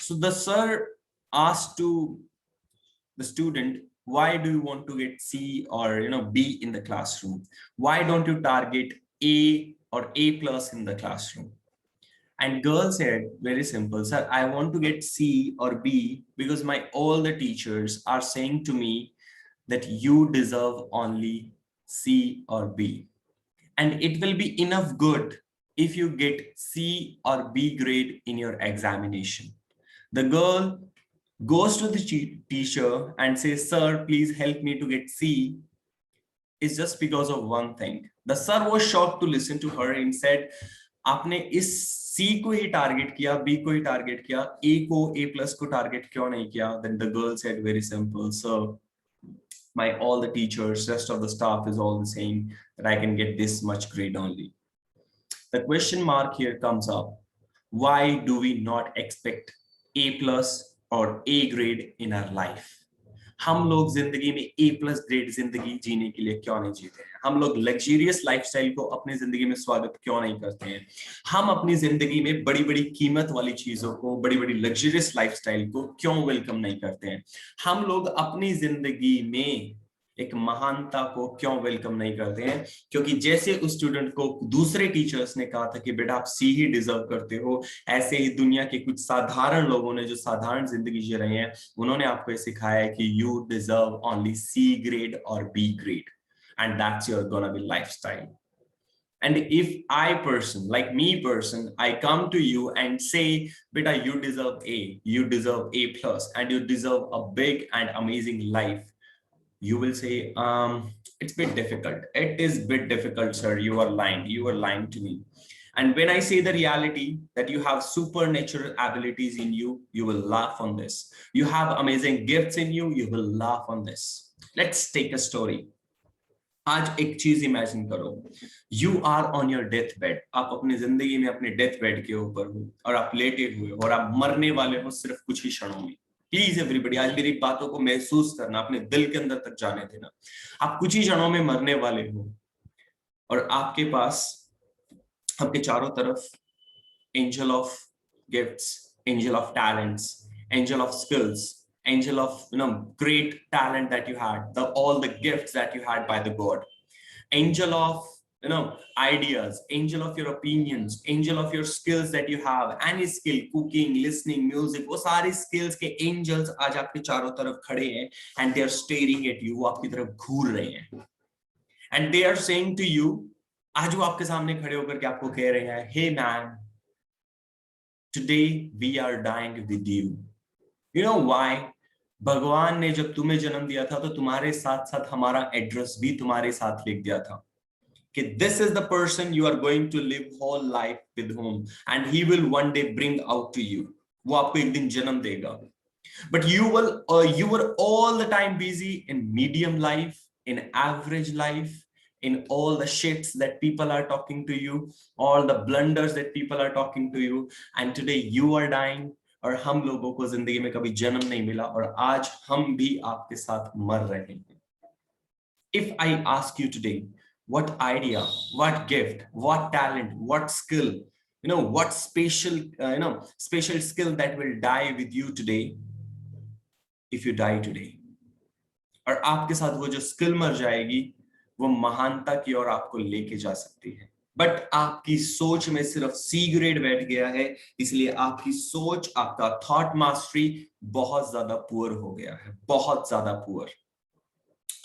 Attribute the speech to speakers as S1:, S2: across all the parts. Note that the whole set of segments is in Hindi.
S1: So the sir asked to the student, why do you want to get C or B in the classroom? Why don't you target A or A plus in the classroom? And girl said, very simple, sir, I want to get C or B because my all the teachers are saying to me that you deserve only C or B, and it will be enough good if you get C or B grade in your examination. The girl goes to the teacher and says, sir, please help me to get C, is just because of one thing. The sir was shocked to listen to her and said, आपने इस C को ही टारगेट किया, B को ही टारगेट किया, A को A plus को टारगेट क्यों नहीं किया? Then the girl said, very simple, sir, my all the teachers, rest of the staff is all the same, that I can get this much grade only. The question mark here comes up. Why do we not expect A plus or A grade in our life? हम लोग जिंदगी में A प्लस ग्रेड जिंदगी जीने के लिए क्यों नहीं जीते हैं? हम लोग लग्जरियस लाइफस्टाइल को अपनी जिंदगी में स्वागत क्यों नहीं करते हैं? हम अपनी जिंदगी में बड़ी बड़ी कीमत वाली चीजों को, बड़ी बड़ी लग्जरियस लाइफस्टाइल को क्यों वेलकम नहीं करते हैं? हम लोग अपनी जिंदगी में एक महानता को क्यों वेलकम नहीं करते हैं? क्योंकि जैसे उस स्टूडेंट को दूसरे टीचर्स ने कहा था कि बेटा आप सी ही डिजर्व करते हो, ऐसे ही दुनिया के कुछ साधारण लोगों ने जो साधारण जिंदगी जी रहे हैं, उन्होंने आपको सिखाया है कि you deserve only C grade और B grade, and that's your gonna be lifestyle. And if I person, like me person, I come to you and say, beta, you deserve A, you deserve A plus, and you deserve a big and amazing life, you will say, it's a bit difficult. It is a bit difficult, sir. You are lying. You are lying to me. And when I say the reality that you have supernatural abilities in you, you will laugh on this. You have amazing gifts in you, you will laugh on this. Let's take a story. आज एक चीज इमेजिन करो, you are on your death bed. आप अपनी जिंदगी में अपने डेथ बेड के ऊपर हो और आप लेटे हुए हो और आप मरने वाले हो सिर्फ कुछ ही क्षणों में. प्लीज एवरीबॉडी, आज मेरी बातों को महसूस करना, अपने दिल के अंदर तक जाने देना. आप कुछ ही क्षणों में मरने वाले हो और आपके पास, आपके चारों तरफ angel of gifts, angel of talents, angel of skills, angel of great talent that you had, all the gifts that you had by the God, angel of ideas, angel of your opinions, angel of your skills that you have, any skill, cooking, listening, music, वो सारी skills के angels आज आपके चारों तरफ खड़े हैं and they are staring at you, वो आपकी तरफ घूर रहे हैं and they are saying to you, आज वो आपके सामने खड़े होकर के आपको कह रहे हैं, hey man, today we are dying with you. You know why? भगवान ने जब तुम्हें जन्म दिया था तो तुम्हारे साथ साथ हमारा एड्रेस भी तुम्हारे साथ लिख दिया था कि this is the person you are going to live whole life with whom and he will one day bring out to you. वो आपको एक दिन जन्म देगा. But you were all the time busy in medium life, in average life, in all the shits that people are talking to you, all the blunders that people are talking to you, and today you are dying. और हम लोगों को जिंदगी में कभी जन्म नहीं मिला और आज हम भी आपके साथ मर रहे हैं. If I ask you today, what idea, what gift, what talent, what skill, what special skill that will die with you today, if you die today, और आपके साथ वो जो स्किल मर जाएगी, वो महानता की ओर आपको लेके जा सकती है. बट आपकी सोच में सिर्फ सी ग्रेड बैठ गया है, इसलिए आपकी सोच, आपका थॉट मास्टरी बहुत ज्यादा पुअर हो गया है, बहुत ज्यादा पुअर.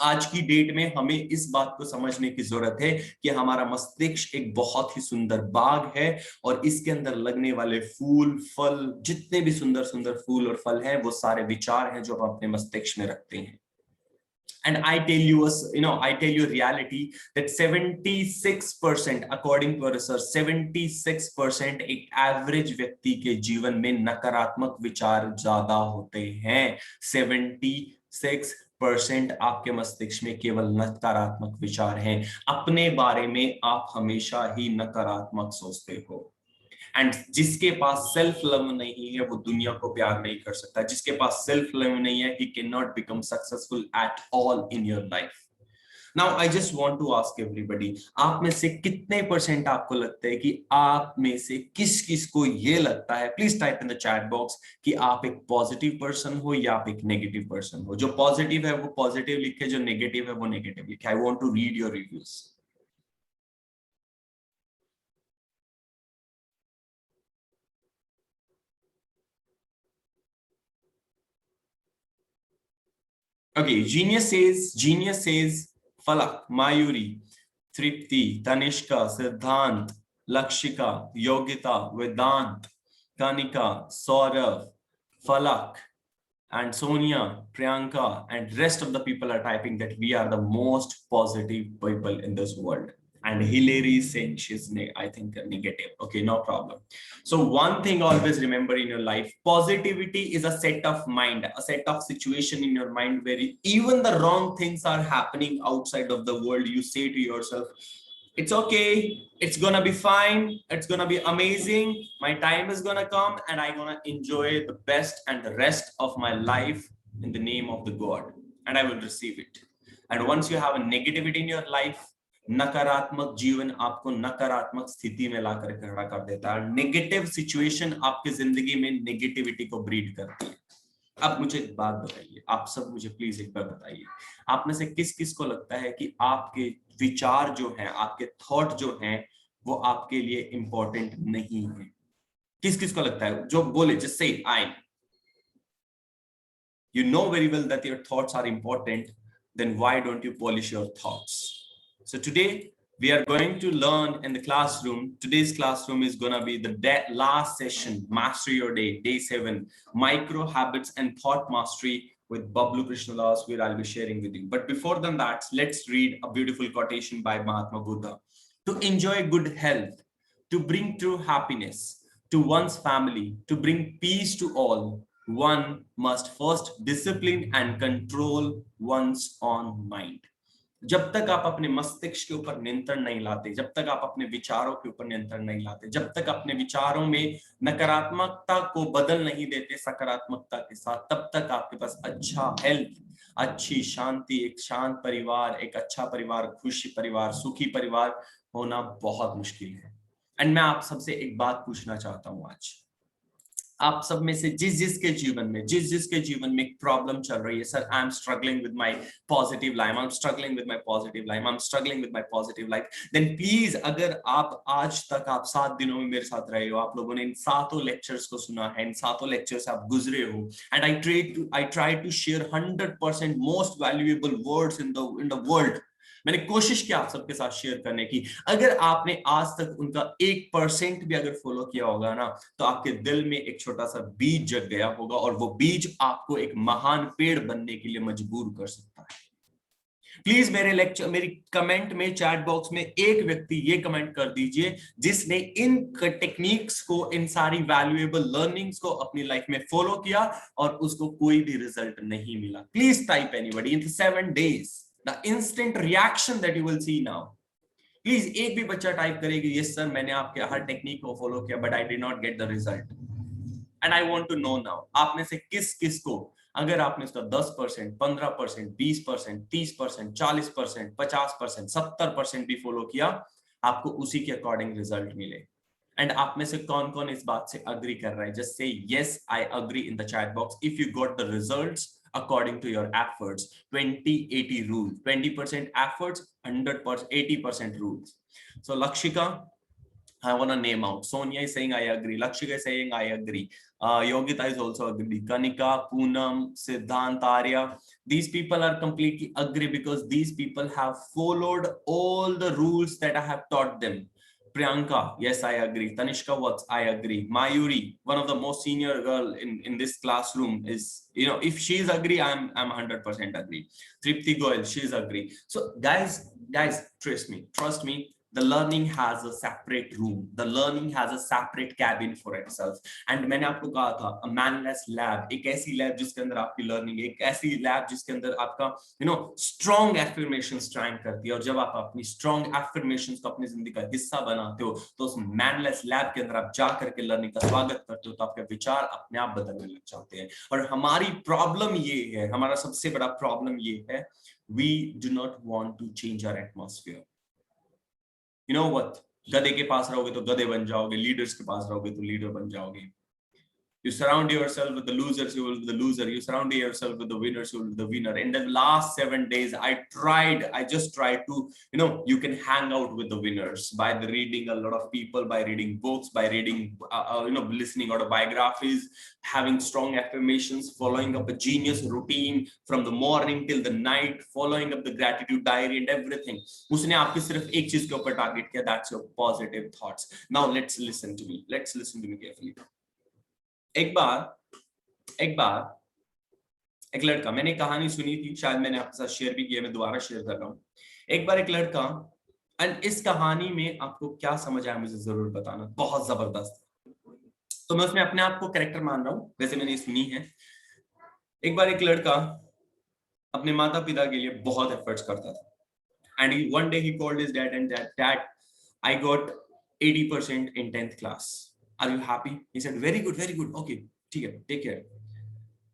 S1: आज की डेट में हमें इस बात को समझने की जरूरत है कि हमारा मस्तिष्क एक बहुत ही सुंदर बाग है और इसके अंदर लगने वाले फूल, फल, जितने भी सुंदर सुंदर फूल और फल हैं, वो सारे विचार हैं जो हम अपने मस्तिष्क में रखते हैं. And I tell you reality that 76%, according to research, 76% एक एवरेज व्यक्ति के जीवन में नकारात्मक विचार ज्यादा होते हैं. 76% आपके मस्तिष्क में केवल नकारात्मक विचार हैं. अपने बारे में आप हमेशा ही नकारात्मक सोचते हो. एंड जिसके पास सेल्फ लव नहीं है वो दुनिया को प्यार नहीं कर सकता. जिसके पास सेल्फ लव नहीं है, he cannot become successful at all in your life. Now I just want to ask everybody, आप में से कितने % आपको लगता है कि आप में से किस किस को ये लगता है, please type in the chat box, कि आप एक पॉजिटिव पर्सन हो या आप एक नेगेटिव पर्सन हो। जो पॉजिटिव है वो पॉजिटिव लिखे, जो नेगेटिव है वो नेगेटिव लिखे। I want to read your reviews. Okay, Genius says Falak, Mayuri, Tripti, Tanishka, Siddhant, Lakshika, Yogita, Vedant, Kanika, Saurav, Falak, and Sonia, Priyanka, and rest of the people are typing that we are the most positive people in this world. And Hillary is saying she's, I think, negative. Okay, no problem. So one thing always remember in your life, positivity is a set of mind, a set of situation in your mind where even the wrong things are happening outside of the world, you say to yourself, it's okay, it's gonna be fine, it's gonna be amazing, my time is gonna come and I'm gonna enjoy the best and the rest of my life in the name of the God, and I will receive it. And once you have a negativity in your life, नकारात्मक जीवन आपको नकारात्मक स्थिति में लाकर खड़ा कर देता है। नेगेटिव सिचुएशन आपकी जिंदगी में नेगेटिविटी को ब्रीड करती है। अब मुझे एक बात बताइए, आप सब मुझे प्लीज एक बार बताइए, आप में से किस किस को लगता है कि आपके विचार जो हैं, आपके थॉट जो हैं, वो आपके लिए इंपॉर्टेंट नहीं है? किस किस को लगता है? जो बोले, just say I, you know very well that your thoughts are important, then why don't you polish your thoughts? So today we are going to learn in the classroom. Today's classroom is going to be the last session, Master Your Day, day 7, micro habits and thought mastery with Bablu Krishnadas, where I'll be sharing with you. But before than that, let's read a beautiful quotation by Mahatma Buddha. To enjoy good health, to bring true happiness to one's family, to bring peace to all, one must first discipline and control one's own mind. जब तक आप अपने मस्तिष्क के ऊपर नियंत्रण नहीं लाते, जब तक आप अपने विचारों के ऊपर नियंत्रण नहीं लाते, जब तक अपने विचारों में नकारात्मकता को बदल नहीं देते सकारात्मकता के साथ, तब तक आपके पास अच्छा हेल्थ, अच्छी शांति, एक शांत परिवार, एक अच्छा परिवार, खुशी परिवार, सुखी परिवार होना बहुत मुश्किल है। एंड मैं आप सबसे एक बात पूछना चाहता हूं आज, आप सब में से जिस जिसके जीवन में एक प्रॉब्लम चल रही है, sir I am struggling with my positive life, I am struggling with my positive life, I am struggling with my positive life, then please, अगर आप आज तक आप 7 दिनों में मेरे साथ रहे हो, आप लोगों ने इन 7 लेक्चर्स को सुना है, इन 7 लेक्चर से आप गुजरे हो, and I try to share 100% most valuable words in the world. मैंने कोशिश की आप सबके साथ शेयर करने की। अगर आपने आज तक उनका 1% भी अगर फॉलो किया होगा ना, तो आपके दिल में एक छोटा सा बीज जग गया होगा, और वो बीज आपको एक महान पेड़ बनने के लिए मजबूर कर सकता है। प्लीज मेरी कमेंट में, चैट बॉक्स में एक व्यक्ति ये कमेंट कर दीजिए जिसने इन टेक्निक्स को, इन सारी वैल्यूएबल लर्निंग्स को अपनी लाइफ में फॉलो किया और उसको कोई भी रिजल्ट नहीं मिला। Please type anybody in 7 days the instant reaction that you will see now. Please एक भी बच्चा टाइप करेगी, यस सर मैंने आपके हर टेक्निक को फॉलो किया but I did not get the result. And I want to know now, आप में से किस किस को, अगर आपने उसका 10%, 15%, 20%, 30%, 40%, 50%, 70% भी फॉलो किया, आपको उसी के अकॉर्डिंग रिजल्ट मिले। एंड आप में से कौन कौन इस बात से अग्री कर रहा है? Just say yes I agree in the chat box if you got the results according to your efforts. 20-80 rule, 20% efforts, 100%, 80% rules. So Lakshika, I want to name out. Sonia is saying I agree, Lakshika is saying I agree, Yogita is also agree, Kanika, Poonam, Siddhant, Arya, these people are completely agree because these people have followed all the rules that I have taught them. Priyanka, yes, I agree. Tanishka, what? I agree. Mayuri, one of the most senior girl in this classroom, is, you know, if she's agree, I'm 100% agree. Tripti Goyal, she's agree. So guys, trust me, The learning has a separate room. The learning has a separate cabin for itself. And मैंने आपको कहा था a manless lab, एक ऐसी लैब जिसके अंदर आपकी लर्निंग, एक ऐसी लैब जिसके अंदर आपका strong affirmations ट्राइन करती है. और जब आप अपनी strong affirmations को अपनी जिंदगी का हिस्सा बनाते हो तो उस manless lab के अंदर आप जा करके लर्निंग का स्वागत करते हो तो आपके विचार अपने आप बदलने लग जाते हैं. और हमारी प्रॉब्लम ये है, हमारा सबसे बड़ा प्रॉब्लम ये है, we do not want to change our atmosphere. You know what? गधे के पास रहोगे तो गधे बन जाओगे, लीडर्स के पास रहोगे तो लीडर बन जाओगे. You surround yourself with the losers, you will be the loser. You surround yourself with the winners, you will be the winner. In the last 7 days, I just tried to, you can hang out with the winners by the reading a lot of people, by reading books, by reading, listening autobiographies, having strong affirmations, following up a genius routine from the morning till the night, following up the gratitude diary and everything. उसने आपके सिर्फ एक चीज के ऊपर टारगेट किया, that's your positive thoughts. Now let's listen to me. Let's listen to me carefully. एक बार एक लड़का, मैंने कहानी सुनी थी, शायद मैंने आपके साथ शेयर भी किया, मैं दोबारा शेयर कर रहा हूँ. एक बार एक लड़का, एंड इस कहानी में आपको क्या समझ आया मुझे जरूर बताना, बहुत जबरदस्त. तो मैं उसमें अपने आप को कैरेक्टर मान रहा हूँ, वैसे मैंने सुनी है. एक बार एक लड़का अपने माता पिता के लिए बहुत एफर्ट्स करता था. And one day he called his dad and dad, I got 80% in 10th class. Are you happy? He said, very good, very good. Okay, take care.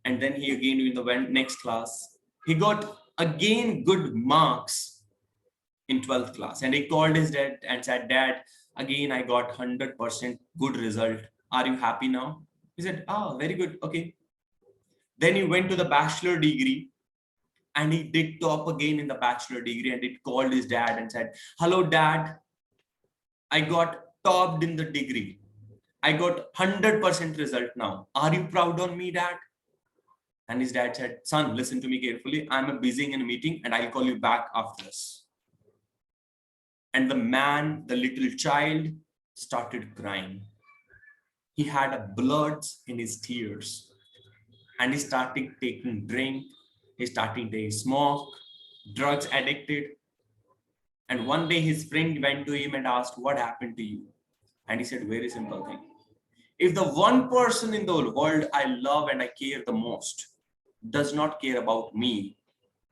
S1: And then he again in the next class, he got again good marks in 12th class. And he called his dad and said, Dad, again I got 100% good result. Are you happy now? He said, very good. Okay. Then he went to the bachelor degree and he did top again in the bachelor degree, and he called his dad and said, hello dad, I got topped in the degree. I got 100% result now. Are you proud on me, dad? And his dad said, son, listen to me carefully. I'm busy in a meeting and I'll call you back after this. And the man, the little child, started crying. He had a blood in his tears. And he started taking drink. He started taking smoke, drugs addicted. And one day his friend went to him and asked, what happened to you? And he said, very simple thing. If the one person in the world I love and I care the most does not care about me,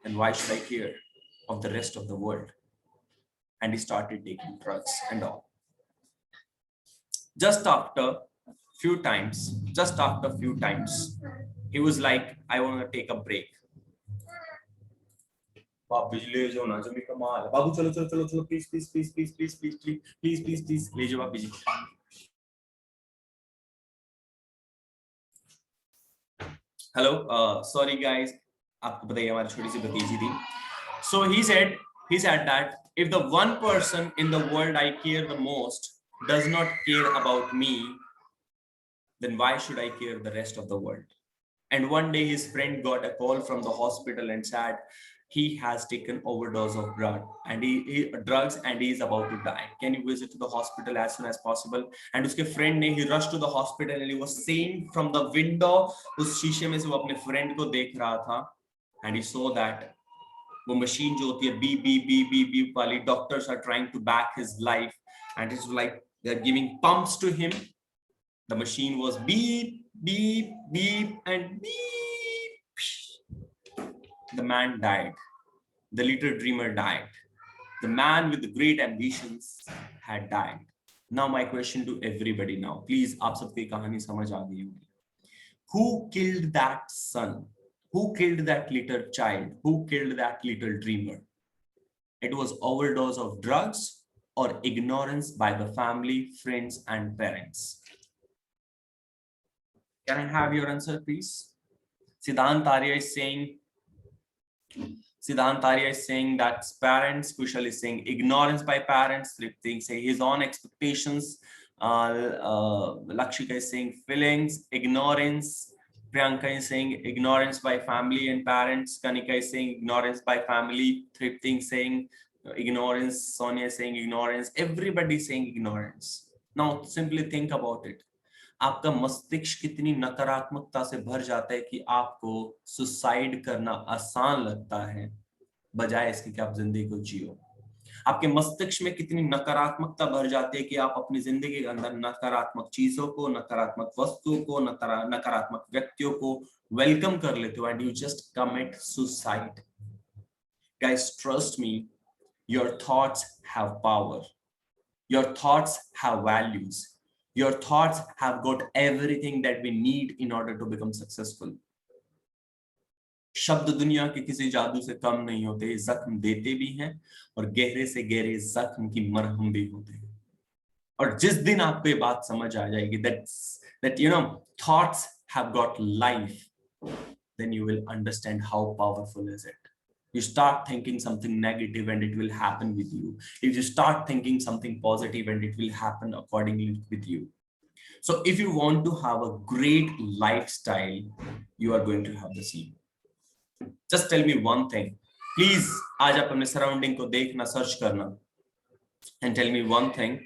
S1: then why should I care of the rest of the world? And he started taking drugs and all. Just after a few times, he was like, I want to take a break. बाबू ले जाओ ना, जमी कमाल. बाबू चलो चलो चलो चलो, please please please please please please please please please ले जाओ बाबू जी. हेलो, सॉरी गाइस, आपको बताइए हमारी छोटी सी भतीजी थी. So he said that if the one person in the world I care the most does not care about me, then why should I care the rest of the world? And one day his friend got a call from the hospital and said he has taken overdose of drugs and he is about to die. Can you visit to the hospital as soon as possible? And uske friend ne, he rushed to the hospital and he was seeing from the window, us शीशे में से वो अपने friend को देख रहा था, and he saw that वो machine जो होती है beep beep beep beep beep वाली, doctors are trying to back his life and it's like they're giving pumps to him. The machine was beep beep beep and beep. The man died. The little dreamer died. The man with the great ambitions had died. Now my question to everybody now, please, आप सबकी कहानी समझ आ गई होगी. Who killed that son? Who killed that little child? Who killed that little dreamer? It was overdose of drugs or ignorance by the family, friends, and parents. Can I have your answer, please? Siddhant Arya is saying that parents. Kushal is saying ignorance by parents. Tripti say his own expectations. Lakshika is saying feelings, ignorance. Priyanka is saying ignorance by family and parents. Kanika is saying ignorance by family. Tripti is saying ignorance. Sonia is saying ignorance. Everybody is saying ignorance. Now simply think about it. आपका मस्तिष्क कितनी नकारात्मकता से भर जाता है कि आपको सुसाइड करना आसान लगता है बजाय इसके कि आप जिंदगी को जियो. आपके मस्तिष्क में कितनी नकारात्मकता भर जाती है कि आप अपनी जिंदगी के अंदर नकारात्मक चीजों को, नकारात्मक वस्तुओं को, नकारात्मक व्यक्तियों को वेलकम कर लेते हो and you just commit suicide. Guys trust me, your thoughts have power, your thoughts have values, your thoughts have got everything that we need in order to become successful। शब्द दुनिया के किसी जादू से कम नहीं होते, जख्म देते भी हैं और गहरे से गहरे जख्म की मरहम भी होते हैं। और जिस दिन आपको ये बात समझ आ जाएगी that you know thoughts have got life, then you will understand how powerful is it। You start thinking something negative and it will happen with you. If you start thinking something positive and it will happen accordingly with you। So if you want to have a great lifestyle, you are going to have the same। Just tell me one thing, please आज आप अपने सराउंडिंग को देखना, सर्च करना and tell me one thing,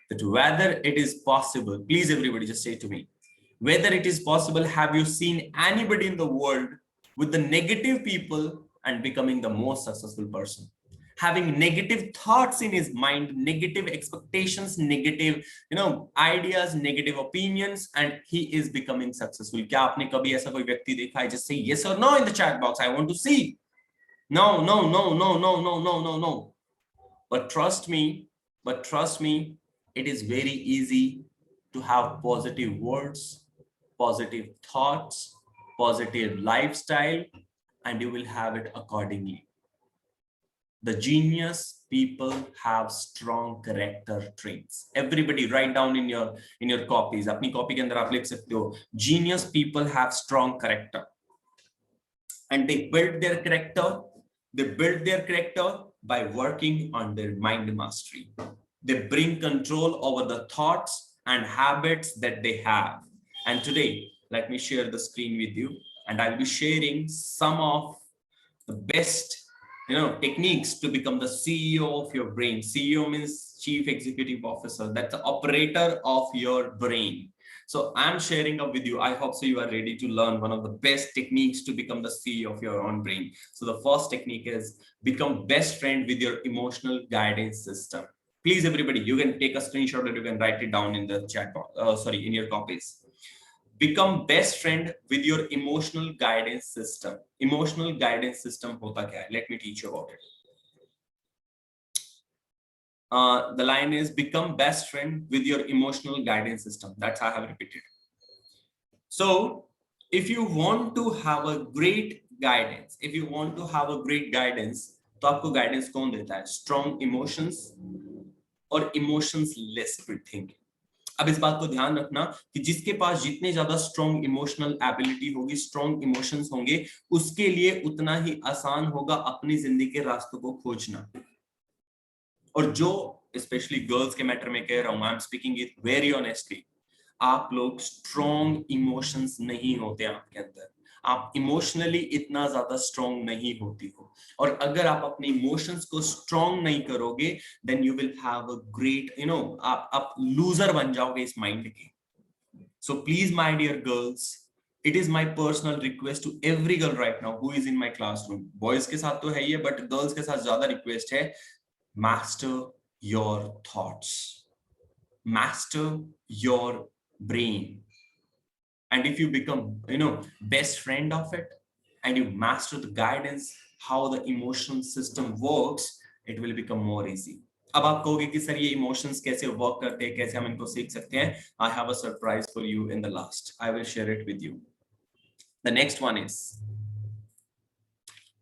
S1: that whether it is possible, please everybody just say to me, whether it is possible, have you seen anybody in the world with the negative people and becoming the most successful person, having negative thoughts in his mind, negative expectations, negative ideas, negative opinions, and he is becoming successful? क्या आपने कभी ऐसा कोई व्यक्ति देखा है? Just say yes or no in the chat box, I want to see। No, no, no, no, no, no, no, no, no। But trust me, it is very easy to have positive words, positive thoughts, positive lifestyle, and you will have it accordingly। The genius people have strong character traits। Everybody write down in your copies, अपनी कॉपी के अंदर आप लिख सकते हो, genius people have strong character and they build their character by working on their mind mastery। They bring control over the thoughts and habits that they have। And today, let me share the screen with you, and I'll be sharing some of the best techniques to become the CEO of your brain। CEO means Chief Executive Officer, that's the operator of your brain। So I'm sharing up with you, I hope so you are ready to learn one of the best techniques to become the CEO of your own brain। So the first technique is become best friend with your emotional guidance system। Please everybody, you can take a screenshot or you can write it down in the chat box, in your copies। Become best friend with your emotional guidance system। Emotional guidance system होता क्या है? Let me teach you about it। The line is become best friend with your emotional guidance system। That's I have repeated। So if you want to have a great guidance, तो आपको गाइडेंस कौन देता है? Strong emotions और emotions less thinking। अब इस बात को ध्यान रखना कि जिसके पास जितने ज्यादा स्ट्रॉन्ग इमोशनल एबिलिटी होगी, स्ट्रॉन्ग इमोशंस होंगे, उसके लिए उतना ही आसान होगा अपनी जिंदगी के रास्तों को खोजना। और जो स्पेशली गर्ल्स के मैटर में कह रहा हूं, I am speaking it very honestly, आप लोग स्ट्रॉन्ग इमोशंस नहीं होते आपके अंदर, आप इमोशनली इतना ज्यादा स्ट्रॉन्ग नहीं होती हो। और अगर आप अपने इमोशंस को स्ट्रॉन्ग नहीं करोगे, then you will have a great आप लूजर बन जाओगे इस माइंड के। So please my dear girls, it is my personal request to every girl right now who is in my classroom. Boys के साथ तो है ही है, बट गर्ल्स के साथ ज्यादा रिक्वेस्ट है, master your thoughts, master your brain। and if you become best friend of it and you master the guidance, how the emotional system works, it will become more easy। अब आप कहोगे कि सर ये इमोशंस कैसे वर्क करते हैं, कैसे हम इनको सीख सकते हैं? I have a surprise for you in the last, I will share it with you। The next one is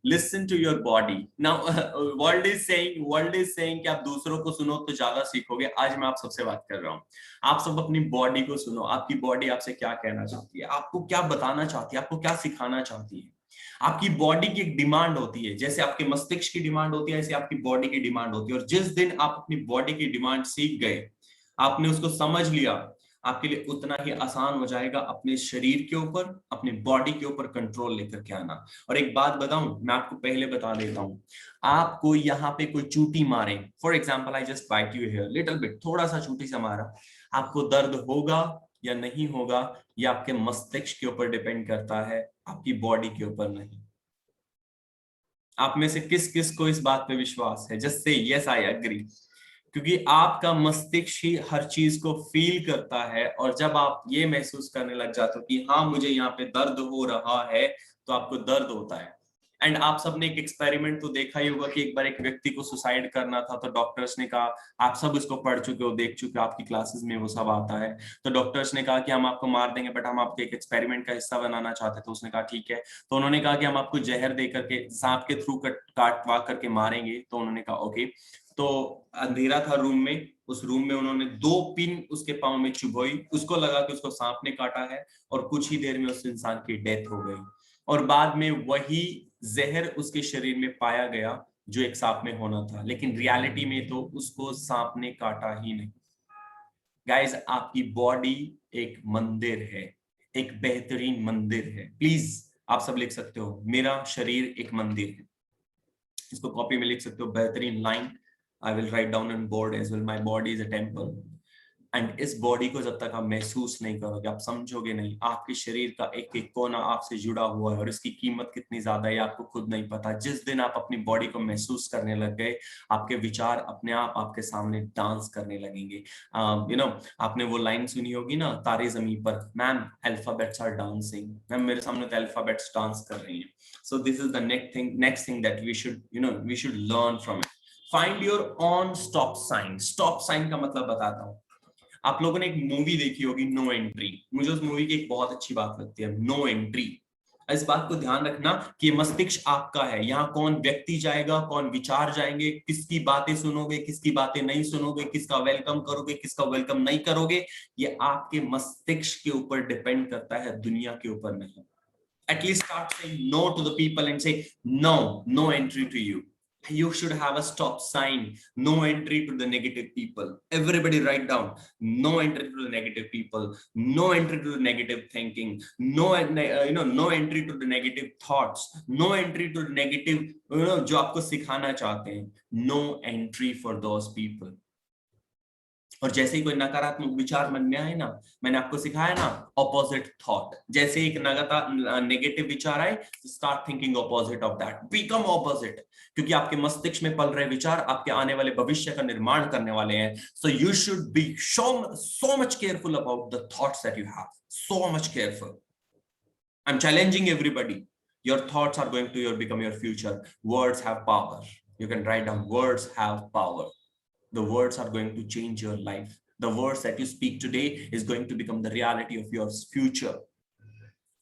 S1: listen to your body। now world is saying कि आप दूसरों को सुनो तो ज्यादा सीखोगे। आज मैं आप सबसे बात कर रहा हूँ, आप सब अपनी बॉडी को सुनो। आपकी बॉडी आपसे क्या कहना चाहती है, आपको क्या बताना चाहती है, आपको क्या सिखाना चाहती है। आपकी बॉडी की एक डिमांड होती है, जैसे आपके मस्तिष्क की डिमांड होती है, ऐसे आपकी बॉडी की डिमांड होती है। और जिस दिन आप अपनी बॉडी की डिमांड सीख गए, आपने उसको समझ लिया, आपके लिए उतना ही आसान हो जाएगा अपने शरीर के ऊपर, अपनी बॉडी के ऊपर कंट्रोल लेकर के आना। और एक बात बताऊं, मैं आपको पहले बता देता हूं, आपको यहाँ पे कोई चूटी मारे, for example I just bite you here little bit, थोड़ा सा चूटी से मारा, आपको दर्द होगा या नहीं होगा, ये आपके मस्तिष्क के ऊपर डिपेंड करता है, आपकी बॉडी के ऊपर नहीं। आप में से किस किस को इस बात पे विश्वास है? Just say yes I agree. क्योंकि आपका मस्तिष्क ही हर चीज को फील करता है, और जब आप ये महसूस करने लग जाते हो कि हाँ मुझे यहाँ पे दर्द हो रहा है, तो आपको दर्द होता है। एंड आप सबने एक एक्सपेरिमेंट तो देखा ही होगा कि एक बार एक व्यक्ति को सुसाइड करना था, तो डॉक्टर्स ने कहा, आप सब इसको पढ़ चुके हो, देख चुके हो, आपकी क्लासेस में वो सब आता है, तो डॉक्टर्स ने कहा कि हम आपको मार देंगे बट हम आपको एक एक्सपेरिमेंट का हिस्सा बनाना चाहते थे। तो उसने कहा ठीक है। तो उन्होंने कहा कि हम आपको जहर दे करके सांप के थ्रू काटवा करके मारेंगे। तो उन्होंने कहा ओके। तो अंधेरा था रूम में, उस रूम में उन्होंने 2 पिन उसके पांव में चुभोई, उसको लगा कि उसको सांप ने काटा है, और कुछ ही देर में उस इंसान की डेथ हो गई। और बाद में वही जहर उसके शरीर में पाया गया जो एक सांप में होना था, लेकिन रियलिटी में तो उसको सांप ने काटा ही नहीं। गाइस, आपकी बॉडी एक मंदिर है, एक बेहतरीन मंदिर है। प्लीज आप सब लिख सकते हो, मेरा शरीर एक मंदिर है। इसको कॉपी में लिख सकते हो, बेहतरीन line. I will write down on board as well, my body is a temple. And इस बॉडी को जब तक आप महसूस नहीं करोगे, आप समझोगे नहीं, आपके शरीर का एक एक कोना आपसे जुड़ा हुआ है, और इसकी कीमत कितनी ज्यादा है आपको खुद नहीं पता। जिस दिन आप अपनी बॉडी को महसूस करने लग गए, आपके विचार अपने आप आपके सामने डांस करने लगेंगे। आपने वो लाइन सुनी होगी ना, Taare Zameen Par, ma'am alphabets are dancing. Ma'am मेरे सामने तो अल्फाबेट्स डांस कर रही हैं। So this is the next thing that we should learn from it. Find your own stop sign. Stop sign का मतलब बताता हूं। आप लोगों ने एक मूवी देखी होगी, नो एंट्री। मुझे उस मूवी की एक बहुत अच्छी बात लगती है, नो एंट्री। इस बात को ध्यान रखना कि मस्तिष्क आपका है, यहाँ कौन व्यक्ति जाएगा, कौन विचार जाएंगे, किसकी बातें सुनोगे, किसकी बातें नहीं सुनोगे, किसका वेलकम करोगे, किसका वेलकम नहीं करोगे, ये आपके मस्तिष्क के ऊपर डिपेंड करता है, दुनिया के ऊपर नहीं। At least start saying no to the people and say no, no entry to you. You should have a stop sign. No entry to the negative people. Everybody write down, no entry to the negative people, no entry to the negative thinking, no no entry to the negative thoughts, no entry to the negative जो आपको सिखाना चाहते हैं, no entry for those people. और जैसे ही कोई नकारात्मक विचार मन में आए ना, मैंने आपको सिखाया ना, ऑपोजिट थॉट। जैसे एक नेगेटिव विचार आए, start thinking opposite of that, become opposite. क्योंकि आपके मस्तिष्क में पल रहे विचार आपके आने वाले भविष्य का निर्माण करने वाले हैं। So you should be so much careful about the thoughts that you have. So much careful. I'm challenging everybody. Your thoughts are going to become your future. Words have power. You can write down, words have power. The words are going to change your life. The words that you speak today is going to become the reality of your future.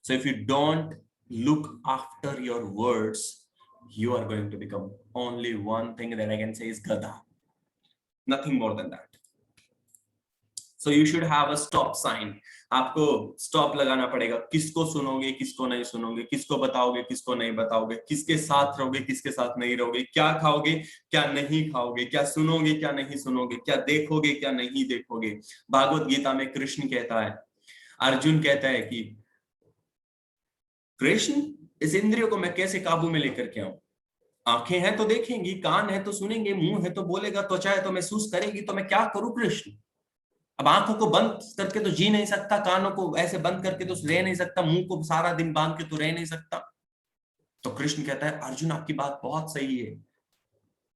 S1: So if you don't look after your words, you are going to become only one thing that I can say is gada. Nothing more than that. So you should have a stop sign. आपको स्टॉप लगाना पड़ेगा। किसको सुनोगे, किसको नहीं सुनोगे, किसको बताओगे, किसको नहीं बताओगे, किसके साथ रहोगे, किसके साथ नहीं रहोगे, क्या खाओगे, क्या नहीं खाओगे, क्या सुनोगे, क्या नहीं सुनोगे, क्या देखोगे, क्या नहीं देखोगे। भागवत गीता में कृष्ण कहता है, अर्जुन कहता है कि कृष्ण, इस इंद्रियों को मैं कैसे काबू में लेकर के आऊं? आंखें हैं तो देखेंगी, कान है तो सुनेंगे, मुंह है तो बोलेगा, त्वचा है तो महसूस करेगी, तो मैं क्या करूं कृष्ण? अब आंखों को बंद करके तो जी नहीं सकता, कानों को ऐसे बंद करके तो रह नहीं सकता, मुंह को सारा दिन बांध के तो रह नहीं सकता। तो कृष्ण कहता है, अर्जुन आपकी बात बहुत सही है,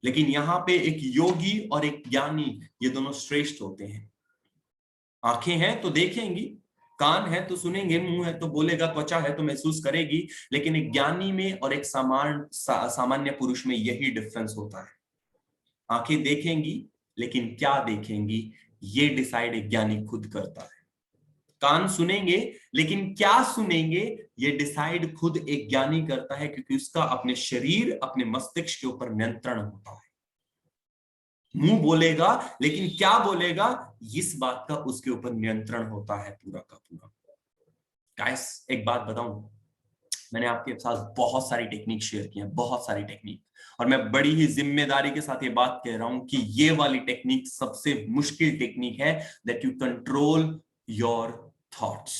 S1: लेकिन यहाँ पे एक योगी और एक ज्ञानी, ये दोनों श्रेष्ठ होते हैं। आंखें हैं तो देखेंगी, कान है तो सुनेंगे, मुंह है तो बोलेगा, त्वचा है तो महसूस करेगी, लेकिन एक ज्ञानी में और एक सामान्य पुरुष में यही डिफरेंस होता है। आंखें देखेंगी, लेकिन क्या देखेंगी ये डिसाइड एक ज्ञानी खुद करता है। कान सुनेंगे, लेकिन क्या सुनेंगे ये डिसाइड खुद एक ज्ञानी करता है, क्योंकि उसका अपने शरीर, अपने मस्तिष्क के ऊपर नियंत्रण होता है। मुंह बोलेगा, लेकिन क्या बोलेगा इस बात का उसके ऊपर नियंत्रण होता है पूरा का पूरा। गाइस, एक बात बताऊं, मैंने आपके साथ बहुत सारी टेक्निक शेयर की है, बहुत सारी टेक्निक, और मैं बड़ी ही जिम्मेदारी के साथ ये बात कह रहा हूं कि ये वाली टेक्निक सबसे मुश्किल टेक्निक है, that you control your thoughts,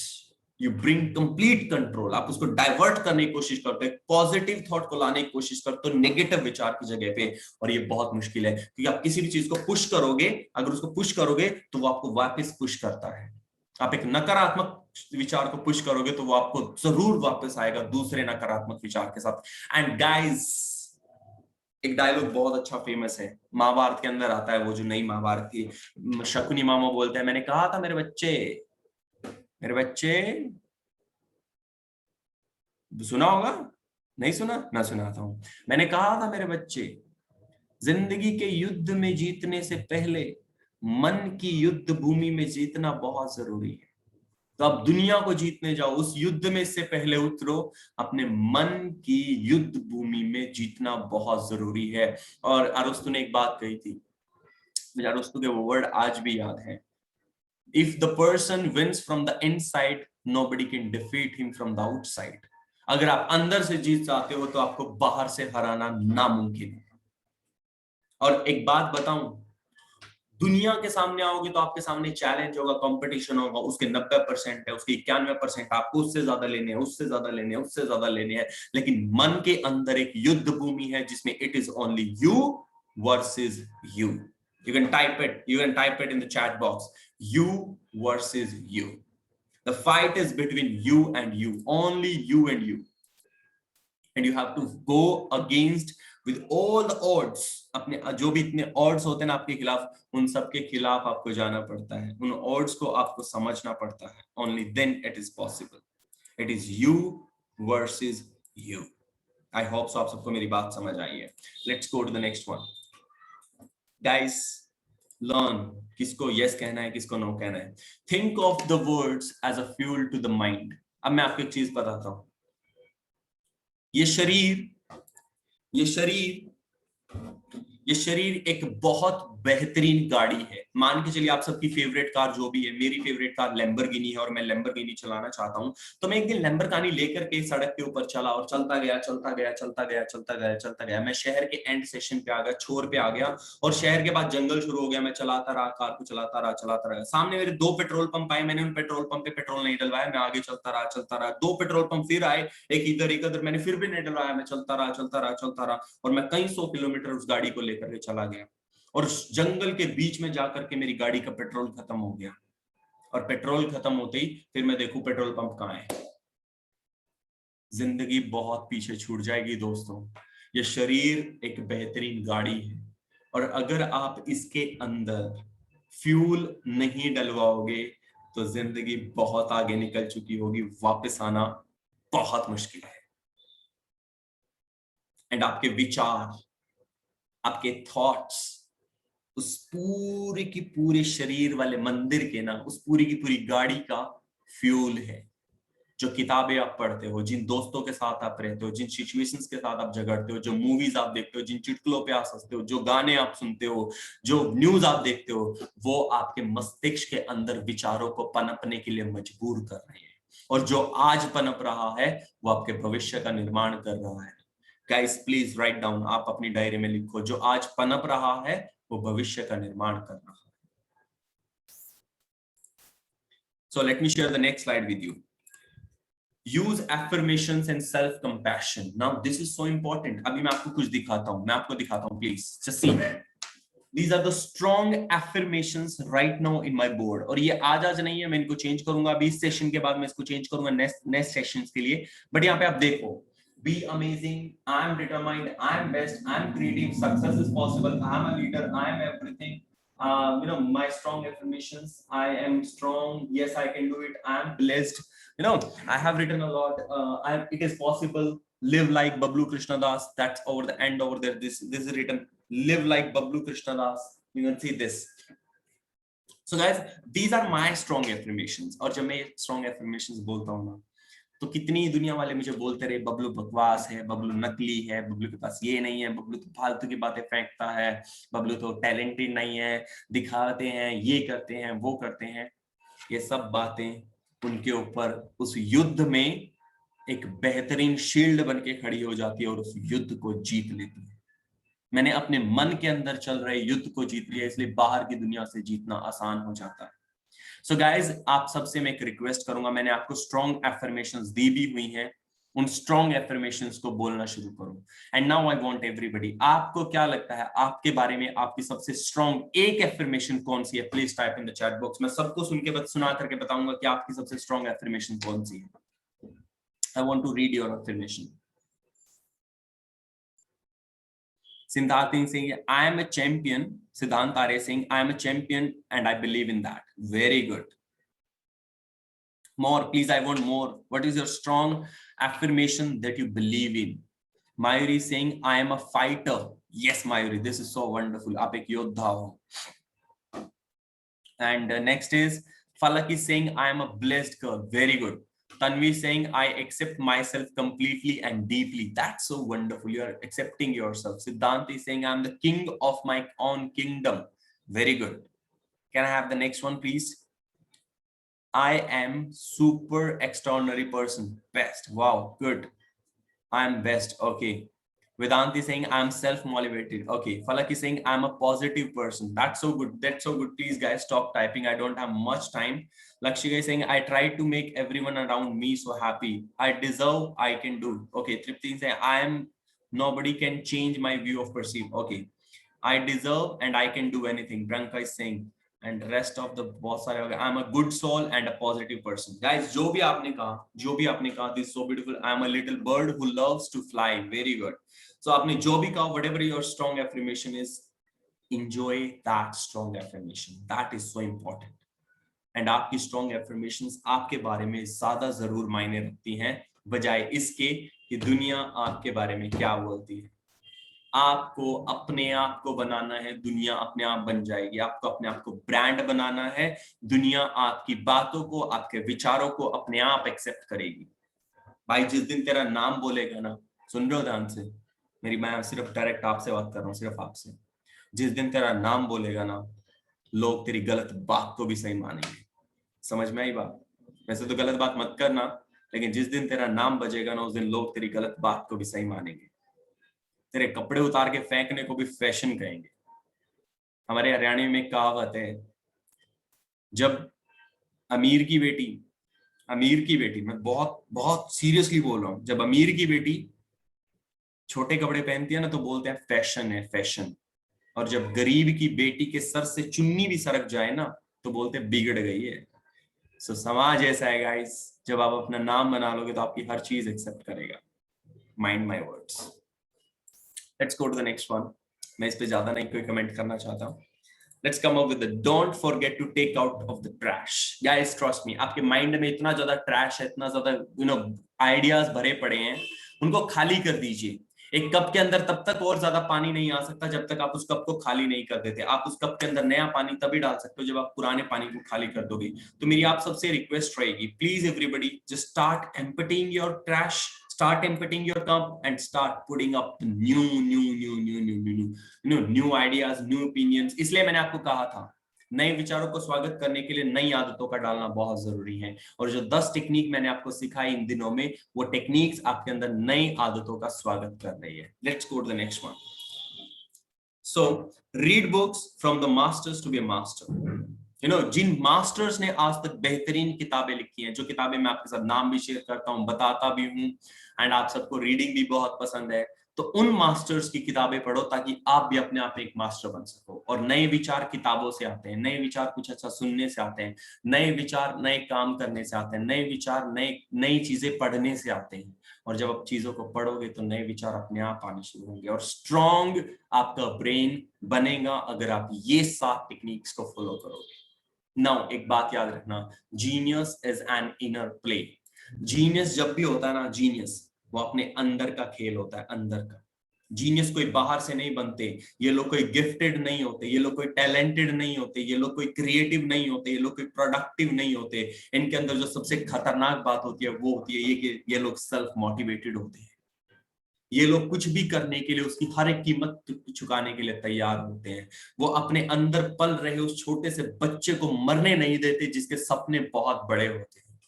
S1: you bring complete control. आप उसको डाइवर्ट करने की कोशिश करते हो, पॉजिटिव थॉट को लाने की कोशिश करते हो नेगेटिव विचार की जगह पे, और ये बहुत मुश्किल है, क्योंकि आप किसी भी चीज को पुश करोगे, अगर उसको पुश करोगे तो वो आपको वापस पुश करता है। आप एक नकारात्मक विचार को पुश करोगे तो वो आपको जरूर वापस आएगा दूसरे नकारात्मक विचार के साथ। एंड गाइस, एक डायलॉग बहुत अच्छा फेमस है, महाभारत के अंदर आता है, वो जो नई महाभारत थी, शकुनी मामा बोलते हैं, मैंने कहा था मेरे बच्चे, मेरे बच्चे, सुना होगा, नहीं सुना, मैं सुनाता हूं। मैंने कहा था मेरे बच्चे, जिंदगी के युद्ध में जीतने से पहले मन की युद्ध भूमि में जीतना बहुत जरूरी है। तो अब दुनिया को जीतने जाओ, उस युद्ध में से पहले उतरो, अपने मन की युद्ध भूमि में जीतना बहुत जरूरी है। और अरस्तु ने एक बात कही थी, मुझे अरस्तु के वो वर्ड आज भी याद है, if the person wins from the inside nobody can defeat him from the outside. अगर आप अंदर से जीत चाहते हो तो आपको बाहर से हराना नामुमकिन है। और एक बात बताऊं, दुनिया के सामने आओगे तो आपके सामने चैलेंज होगा, कंपटीशन होगा, उसके 90% है, उसके 91%, आपको उससे ज्यादा लेने हैं, उससे ज्यादा लेने हैं, उससे ज्यादा लेने हैं। लेकिन मन के अंदर एक युद्ध भूमि है जिसमें it is only you versus you. You can type it. You can type it in the chat box. You versus you. The fight is between you and you. Only you and you. And you have to go against with all the odds. अपने जो भी इतने odds होते हैं ना आपके खिलाफ, उन सब के खिलाफ आपको जाना पड़ता है, उन odds को आपको समझना पड़ता है. Only then it is possible. It is you versus you. I hope so आप सबको मेरी बात समझ आई है. Let's go to the next one. Guys, learn किसको yes कहना है, किसको no कहना है. Think of the words as a fuel to the mind. अब मैं आपको एक चीज बताता हूं, ये शरीर एक बहुत बेहतरीन गाड़ी है। मान के चलिए आप सबकी फेवरेट कार जो भी है, मेरी फेवरेट कार लैम्बोर्गिनी है और मैं लैम्बोर्गिनी चलाना चाहता हूं, तो मैं एक दिन लैम्बोर्गिनी लेकर के सड़क के ऊपर चला और चलता गया। मैं शहर के एंड सेशन पे आ गया, छोर पे आ गया, और शहर के बाद जंगल शुरू हो गया। मैं चलाता रहा, कार को चलाता रहा। सामने मेरे 2 पेट्रोल पंप आए, मैंने उन पेट्रोल पंप पे पेट्रोल नहीं डलवाया, मैं आगे चलता रहा। 2 पेट्रोल पंप फिर आए, एक इधर एक उधर, मैंने फिर भी नहीं डलवाया, मैं चलता रहा, और मैं कई 100 किलोमीटर उस गाड़ी को लेकर के चला गया। और जंगल के बीच में जाकर के मेरी गाड़ी का पेट्रोल खत्म हो गया, और पेट्रोल खत्म होते ही फिर मैं देखूं पेट्रोल पंप कहां है। जिंदगी बहुत पीछे छूट जाएगी दोस्तों। ये शरीर एक बेहतरीन गाड़ी है, और अगर आप इसके अंदर फ्यूल नहीं डलवाओगे तो जिंदगी बहुत आगे निकल चुकी होगी, वापस आना बहुत मुश्किल है। एंड आपके विचार, आपके थॉट्स उस पूरे की पूरे शरीर वाले मंदिर के ना, उस पूरी की पूरी गाड़ी का फ्यूल है। जो किताबें आप पढ़ते हो, जिन दोस्तों के साथ आप रहते हो, जिन सिचुएशंस के साथ आप झगड़ते हो, जो मूवीज आप देखते हो, जिन चुटकुलों पे आप हंसते हो, जो गाने आप सुनते हो, जो न्यूज आप देखते हो, वो आपके मस्तिष्क के अंदर विचारों को पनपने के लिए मजबूर कर रहे हैं। और जो आज पनप रहा है वो आपके भविष्य का निर्माण कर रहा है। गाइस प्लीज राइट डाउन, आप अपनी डायरी में लिखो, जो आज पनप रहा है वो भविष्य का निर्माण कर रहा है। So let me share the next slide with you. Use affirmations and self compassion. Now this is so important. अभी मैं आपको कुछ दिखाता हूं, please just see. These are the strong affirmations right now in my board. और ये आज नहीं है, मैं इनको चेंज करूंगा अभी इस सेशन के बाद, मैं इसको चेंज करूंगा नेक्स्ट सेशंस के लिए। बट यहाँ पे आप देखो, be amazing, I am determined, I am best, I am creative, success is possible, I am a leader, I am everything. My strong affirmations: I am strong, yes I can do it, I am blessed. I have written a lot. It is possible. Live like Bablu Krishnadas. That's over the end over there. This is written. Live like Bablu Krishnadas. You can see this. So guys, these are my strong affirmations. और जब मैं strong affirmations बोलता हूँ ना, तो कितनी दुनिया वाले मुझे बोलते रहे, बबलू बकवास है, बबलू नकली है, बबलू के पास ये नहीं है, बबलू तो फालतू की बातें फेंकता है, बबलू तो टैलेंटेड नहीं है, दिखाते हैं, ये करते हैं, वो करते हैं। ये सब बातें उनके ऊपर उस युद्ध में एक बेहतरीन शील्ड बन के खड़ी हो जाती है और उस युद्ध को जीत लेती है। मैंने अपने मन के अंदर चल रहे युद्ध को जीत लिया, इसलिए बाहर की दुनिया से जीतना आसान हो जाता है। So guys, आप सबसे मैं एक रिक्वेस्ट करूंगा, मैंने आपको स्ट्रॉन्ग एफर्मेशंस दी भी हुई हैं, उन स्ट्रॉन्ग एफर्मेशंस को बोलना शुरू करो। And now I want everybody, आपको क्या लगता है आपके बारे में आपकी सबसे स्ट्रॉन्ग एक एफर्मेशन कौन सी है? Please type in the chat box. मैं सबको सुना करके बताऊंगा कि आपकी सबसे स्ट्रॉन्ग एफर्मेशन कौन सी है। I want to read your affirmation. Siddharth is saying I am a champion. Siddhant Arya saying I am a champion and I believe in that. Very good. More, please, I want more. What is your strong affirmation that you believe in? Mayuri is saying I am a fighter. Yes Mayuri, this is so wonderful. आप एक योद्धा हो. And next is Falak is saying I am a blessed girl. Very good. Tanvi is saying I accept myself completely and deeply. That's so wonderful. You are accepting yourself. Siddhant is saying I am the king of my own kingdom. Very good. Can I have the next one, please? I am super extraordinary person. Best. Wow, good. I am best. Okay. Vedant is saying I'm self-motivated. Okay. Falak is saying I'm a positive person. That's so good. That's so good. Please, guys, stop typing. I don't have much time. Lakshika is saying I try to make everyone around me so happy. I deserve, I can do. Okay. Tripti is saying I am, nobody can change my view of perceive. Okay. I deserve and I can do anything. Branka is saying, and rest of the बहुत सारे हो गए. I'm a good soul and a positive person. Guys, जो भी आपने कहा, this is so beautiful. I'm a little bird who loves to fly. Very good. So आपने जो भी कहा, whatever your strong affirmation is, enjoy that strong affirmation. That is so important. And आपकी strong affirmations आपके बारे में ज़्यादा जरूर मायने रखती हैं, बजाय इसके कि दुनिया आपके बारे में क्या बोलती है. आपको अपने आप को बनाना है, दुनिया अपने आप बन जाएगी. आपको अपने आप को ब्रांड बनाना है, दुनिया आपकी बातों को, आपके विचारों को अपने आप एक्सेप्ट करेगी. भाई जिस दिन तेरा नाम बोलेगा ना, सुन रहे हो ध्यान से, मेरी मैं सिर्फ डायरेक्ट आपसे बात कर रहा हूँ, सिर्फ आपसे. जिस दिन तेरा नाम बोलेगा ना, लोग तेरी गलत बात को भी सही मानेंगे. समझ में आई बात? वैसे तो गलत बात मत करना, लेकिन जिस दिन तेरा नाम बजेगा ना, उस दिन लोग तेरी गलत बात को भी सही मानेंगे. तेरे कपड़े उतार के फेंकने को भी फैशन कहेंगे. हमारे हरियाणा में एक कहावत है, जब अमीर की बेटी, मैं बहुत बहुत सीरियसली बोल रहा हूं, जब अमीर की बेटी छोटे कपड़े पहनती है ना, तो बोलते हैं फैशन है, फैशन. और जब गरीब की बेटी के सर से चुन्नी भी सरक जाए ना, तो बोलते हैं बिगड़ गई है. सो समाज ऐसा है गाइस, जब आप अपना नाम बना लोगे तो आपकी हर चीज एक्सेप्ट करेगा. Mind my words. Let's go to the next one. मैं इस पे ज्यादा नहीं कोई कमेंट करना चाहता हूँ. Let's come up with the don't forget to take out of the trash. Guys, trust me, आपके माइंड में इतना ज्यादा ट्रैश है, इतना ज्यादा आइडियाज भरे पड़े हैं, उनको खाली कर दीजिए. एक कप के अंदर तब तक और ज्यादा पानी नहीं आ सकता जब तक आप उस कप को खाली नहीं कर देते. आप उस कप के अंदर नया पानी तभी डाल सकते हो जब आप पुराने पानी को खाली कर दोगे. तो मेरी आप सबसे रिक्वेस्ट रहेगी, please everybody just start emptying your trash. Start emptying your cup and start putting up new ideas, new opinions. इसलिए मैंने आपको कहा था, नए विचारों को स्वागत करने के लिए नई आदतों का डालना बहुत जरूरी है. और जो 10 टेक्निक मैंने आपको सिखाई इन दिनों में, वो टेक्निक्स आपके अंदर नई आदतों का स्वागत कर रही है. Let's go to the next one. So read books from the masters to be a master. जिन मास्टर्स ने आज तक बेहतरीन किताबें लिखी हैं, जो किताबें मैं आपके साथ नाम भी शेयर करता हूं, बताता भी हूं, एंड आप सबको रीडिंग भी बहुत पसंद है, तो उन मास्टर्स की किताबें पढ़ो ताकि आप भी अपने आप एक मास्टर बन सको. और नए विचार किताबों से आते हैं, नए विचार कुछ अच्छा सुनने से आते हैं, नए विचार नए काम करने से आते हैं, नए विचार नई चीजें पढ़ने से आते हैं. और जब आप चीजों को पढ़ोगे तो नए विचार अपने आप आने शुरू होंगे और स्ट्रॉन्ग आपका ब्रेन बनेगा अगर आप ये 7 टेक्निक्स को फॉलो करोगे. नाउ एक बात याद रखना, genius is an inner play. Genius जब भी होता है ना, जीनियस वो अपने अंदर का खेल होता है, अंदर का. जीनियस कोई बाहर से नहीं बनते, ये लोग कोई गिफ्टेड नहीं होते, ये लोग कोई टैलेंटेड नहीं होते, ये लोग कोई क्रिएटिव नहीं होते, ये लोग कोई प्रोडक्टिव नहीं होते. इनके अंदर जो सबसे खतरनाक बात होती है वो होती है ये कि ये लोग सेल्फ मोटिवेटेड होते हैं. ये लोग कुछ भी करने के लिए उसकी हर एक कीमत चुकाने के लिए तैयार होते हैं. वो अपने अंदर पल रहे उस छोटे से बच्चे को मरने नहीं देते जिसके सपने बहुत बड़े होते हैं.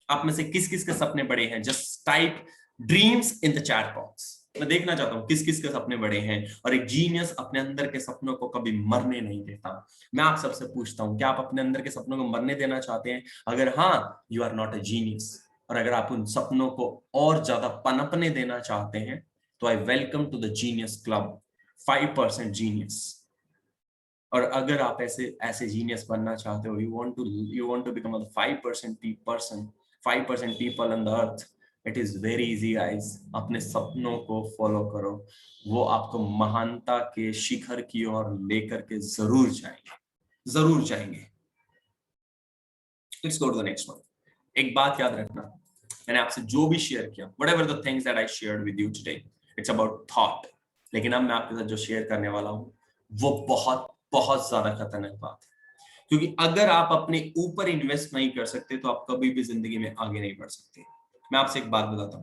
S1: आप में से किस किस के सपने बड़े हैं? Just type dreams in the chat box. मैं देखना चाहता हूं किस किस के सपने बड़े हैं. और एक जीनियस अपने अंदर के सपनों को कभी मरने नहीं देता. मैं आप सबसे पूछता हूं, क्या आप अपने अंदर के सपनों को मरने देना चाहते हैं? अगर हाँ, you are not a genius. और अगर आप उन सपनों को और ज्यादा पनपने देना चाहते हैं तो I welcome to the genius club, 5% genius. और अगर आप ऐसे जीनियस बनना चाहते हो, you want to become a 5% person, 5% people on the earth, it is very easy guys, अपने सपनों को फॉलो करो, वो आपको महानता के शिखर की ओर लेकर के जरूर जाएंगे, जरूर जाएंगे। Let's go to the next one. एक बात याद रखना, मैंने आपसे जो भी शेयर किया, whatever the things that I shared with you today, it's about thought. लेकिन अब मैं आपके साथ जो शेयर करने वाला हूं वो बहुत बहुत ज्यादा खतरनाक बात है, क्योंकि अगर आप अपने ऊपर इन्वेस्ट नहीं कर सकते तो आप कभी भी जिंदगी में आगे नहीं बढ़ सकते। मैं आपसे एक बात बताता हूं,